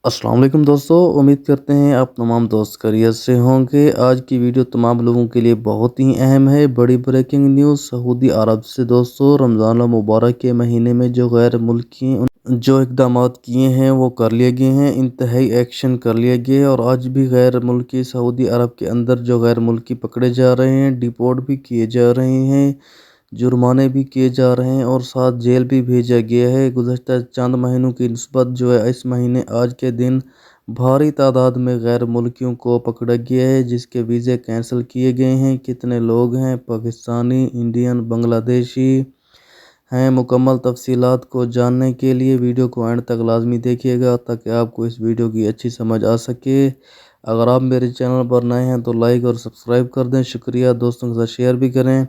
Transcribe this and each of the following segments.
अस्सलाम वालेकुम दोस्तों, उम्मीद करते हैं आप तमाम दोस्त खैरियत से होंगे। आज की वीडियो तमाम लोगों के लिए बहुत ही अहम है। बड़ी ब्रेकिंग न्यूज़ सऊदी अरब से दोस्तों, रमज़ान मुबारक के महीने में जो गैर मुल्की जो इक़दामात किए हैं वो कर लिए गए हैं, इंतहाई एक्शन कर लिए गए। और आज भी गैर मुल्की सऊदी अरब के अंदर जो गैर मुल्की पकड़े जा रहे हैं, डिपोर्ट भी किए जा रहे हैं, जुर्माने भी किए जा रहे हैं और साथ जेल भी भेजा गया है। गुज़श्ता चंद महीनों की निस्बत जो है इस महीने आज के दिन भारी तादाद में गैर मुल्कियों को पकड़ा गया है, जिसके वीज़े कैंसिल किए गए हैं। कितने लोग हैं, पाकिस्तानी, इंडियन, बांग्लादेशी हैं। मुकम्मल तफसीलात को जानने के लिए वीडियो को एंड तक लाजमी देखिएगा ताकि आपको इस वीडियो की अच्छी समझ आ सके। अगर आप मेरे चैनल पर नए हैं तो लाइक और सब्सक्राइब कर दें, शुक्रिया। दोस्तों के साथ शेयर भी करें।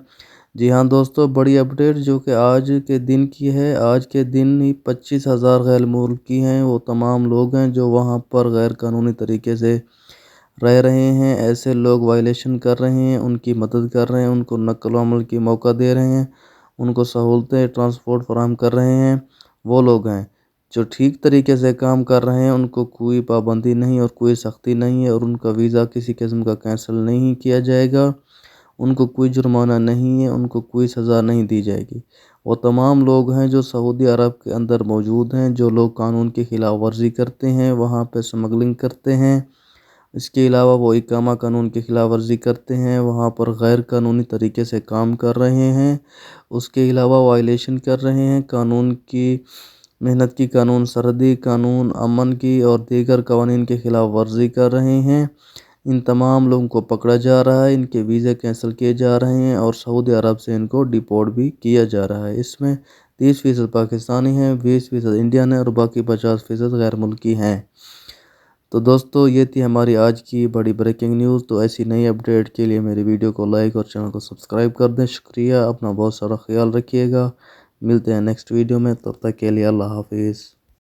जी हाँ दोस्तों, बड़ी अपडेट जो कि आज के दिन की है। आज के दिन ही 25,000 गैर मुल्की हैं, वो तमाम लोग हैं जो वहाँ पर गैर कानूनी तरीके से रह रहे हैं। ऐसे लोग वायलेशन कर रहे हैं, उनकी मदद कर रहे हैं, उनको नक़ल व अमल की मौका दे रहे हैं, उनको सहूलतें ट्रांसपोर्ट फराहम कर रहे हैं। वो लोग हैं जो ठीक तरीके से काम कर रहे हैं, उनको कोई पाबंदी नहीं और कोई सख्ती नहीं है और उनका वीज़ा किसी किस्म का कैंसिल नहीं किया जाएगा, उनको कोई जुर्माना नहीं है, उनको कोई सज़ा नहीं दी जाएगी। वो तमाम लोग हैं जो सऊदी अरब के अंदर मौजूद हैं, जो लोग कानून की खिलाफ वर्जी करते हैं, वहाँ पे स्मगलिंग करते हैं। इसके अलावा वो इकामा कानून की खिलाफ वर्जी करते हैं, वहाँ पर गैर कानूनी तरीके से काम कर रहे हैं। उसके अलावा वायलेशन कर रहे हैं कानून की, मेहनत की कानून, सरहदी कानून, अमन की और दीगर कवानीन के खिलाफ वर्जी कर रहे हैं। इन तमाम लोगों को पकड़ा जा रहा है, इनके वीज़े कैंसिल किए जा रहे हैं और सऊदी अरब से इनको डिपोर्ट भी किया जा रहा है। इसमें 30% पाकिस्तानी हैं, 20% इंडियन हैं और बाकी 50% गैर मुल्की हैं। तो दोस्तों, ये थी हमारी आज की बड़ी ब्रेकिंग न्यूज़। तो ऐसी नई अपडेट के लिए मेरी वीडियो को लाइक और चैनल को सब्सक्राइब कर दें, शुक्रिया। अपना बहुत सारा ख्याल रखिएगा। मिलते हैं नेक्स्ट वीडियो में, तब तक के लिए अल्लाह हाफिज़।